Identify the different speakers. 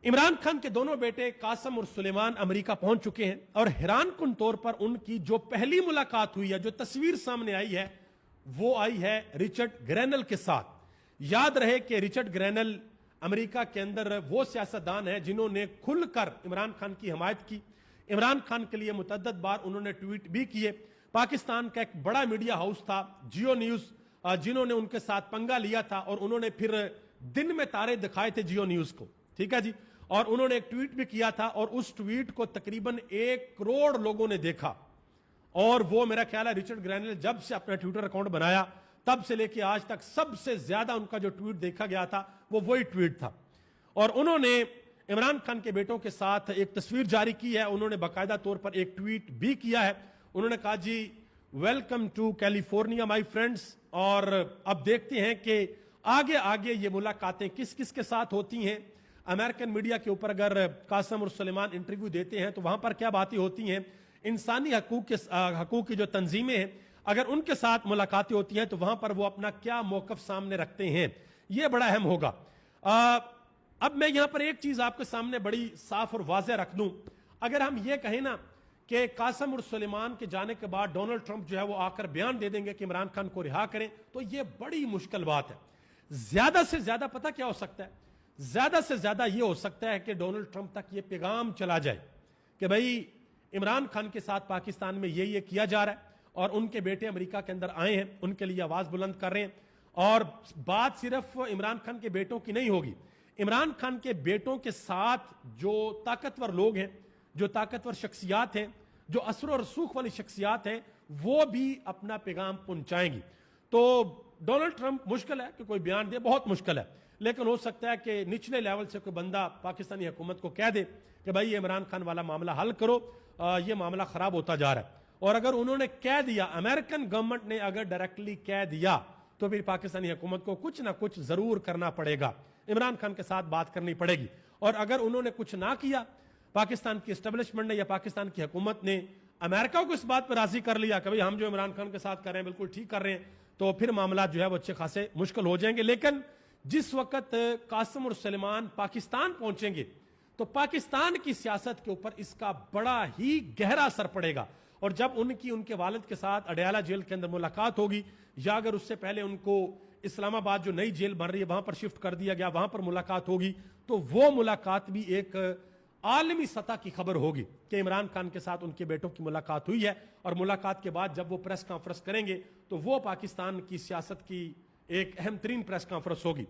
Speaker 1: عمران خان کے دونوں بیٹے قاسم اور سلیمان امریکہ پہنچ چکے ہیں اور حیران کن طور پر ان کی جو پہلی ملاقات ہوئی ہے، جو تصویر سامنے آئی ہے، وہ آئی ہے رچرڈ گرینل کے ساتھ۔ یاد رہے کہ رچرڈ گرینل امریکہ کے اندر وہ سیاستدان ہیں جنہوں نے کھل کر عمران خان کی حمایت کی۔ عمران خان کے لیے متعدد بار انہوں نے ٹویٹ بھی کیے۔ پاکستان کا ایک بڑا میڈیا ہاؤس تھا جیو نیوز، جنہوں نے ان کے ساتھ پنگا لیا تھا اور انہوں نے پھر دن میں تارے دکھائے تھے جیو نیوز کو، ٹھیک ہے جی، اور انہوں نے ایک ٹویٹ بھی کیا تھا اور اس ٹویٹ کو تقریباً 1 کروڑ لوگوں نے دیکھا۔ اور وہ میرا خیال ہے رچرڈ گرینل جب سے اپنا ٹویٹر اکاؤنٹ بنایا تب سے لے کے آج تک سب سے زیادہ ان کا جو ٹویٹ دیکھا گیا تھا وہ وہی ٹویٹ تھا۔ اور انہوں نے عمران خان کے بیٹوں کے ساتھ ایک تصویر جاری کی ہے، انہوں نے باقاعدہ طور پر ایک ٹویٹ بھی کیا ہے۔ انہوں نے کہا جی welcome to California my friends, اور اب دیکھتے ہیں کہ آگے آگے یہ ملاقاتیں کس کس کے ساتھ ہوتی ہیں۔ امریکن میڈیا کے اوپر اگر قاسم اور سلیمان انٹرویو دیتے ہیں تو وہاں پر کیا باتیں ہوتی ہیں، انسانی حقوق کی جو تنظیمیں ہیں اگر ان کے ساتھ ملاقاتیں ہوتی ہیں تو وہاں پر وہ اپنا کیا موقف سامنے رکھتے ہیں، یہ بڑا اہم ہوگا۔ اب میں یہاں پر ایک چیز آپ کے سامنے بڑی صاف اور واضح رکھ دوں، اگر ہم یہ کہیں نا کہ قاسم اور سلیمان کے جانے کے بعد ڈونلڈ ٹرمپ جو ہے وہ آ کر بیان دے دیں گے کہ عمران خان کو رہا کریں، تو یہ بڑی مشکل بات ہے۔ زیادہ سے زیادہ پتہ کیا ہو سکتا ہے، زیادہ سے زیادہ یہ ہو سکتا ہے کہ ڈونلڈ ٹرمپ تک یہ پیغام چلا جائے کہ بھئی عمران خان کے ساتھ پاکستان میں یہ کیا جا رہا ہے اور ان کے بیٹے امریکہ کے اندر آئے ہیں، ان کے لیے آواز بلند کر رہے ہیں۔ اور بات صرف عمران خان کے بیٹوں کی نہیں ہوگی، عمران خان کے بیٹوں کے ساتھ جو طاقتور لوگ ہیں، جو طاقتور شخصیات ہیں، جو اثر و رسوخ والی شخصیات ہیں، وہ بھی اپنا پیغام پہنچائیں گی۔ تو ڈونلڈ ٹرمپ مشکل ہے کہ کوئی بیان دے، بہت مشکل ہے، لیکن ہو سکتا ہے کہ نچلے لیول سے کوئی بندہ پاکستانی حکومت کو کہہ دے کہ بھائی یہ عمران خان والا معاملہ حل کرو، یہ معاملہ خراب ہوتا جا رہا ہے۔ اور اگر انہوں نے کہہ دیا، امریکن گورنمنٹ نے اگر ڈائریکٹلی کہہ دیا تو پھر پاکستانی حکومت کو کچھ نہ کچھ ضرور کرنا پڑے گا، عمران خان کے ساتھ بات کرنی پڑے گی۔ اور اگر انہوں نے کچھ نہ کیا، پاکستان کی اسٹیبلشمنٹ نے یا پاکستان کی حکومت نے امریکہ کو اس بات پر راضی کر لیا کہ بھئی ہم جو عمران خان کے ساتھ کر رہے ہیں بالکل ٹھیک کر رہے ہیں، تو پھر معاملات جو ہے وہ اچھے خاصے مشکل ہو جائیں گے۔ لیکن جس وقت قاسم اور سلیمان پاکستان پہنچیں گے تو پاکستان کی سیاست کے اوپر اس کا بڑا ہی گہرا اثر پڑے گا۔ اور جب ان کے والد کے ساتھ اڈیالہ جیل کے اندر ملاقات ہوگی، یا اگر اس سے پہلے ان کو اسلام آباد جو نئی جیل بن رہی ہے وہاں پر شفٹ کر دیا گیا، وہاں پر ملاقات ہوگی، تو وہ ملاقات بھی ایک عالمی سطح کی خبر ہوگی کہ عمران خان کے ساتھ ان کے بیٹوں کی ملاقات ہوئی ہے۔ اور ملاقات کے بعد جب وہ پریس کانفرنس کریں گے تو وہ پاکستان کی سیاست کی ایک اہم ترین پریس کانفرنس ہوگی۔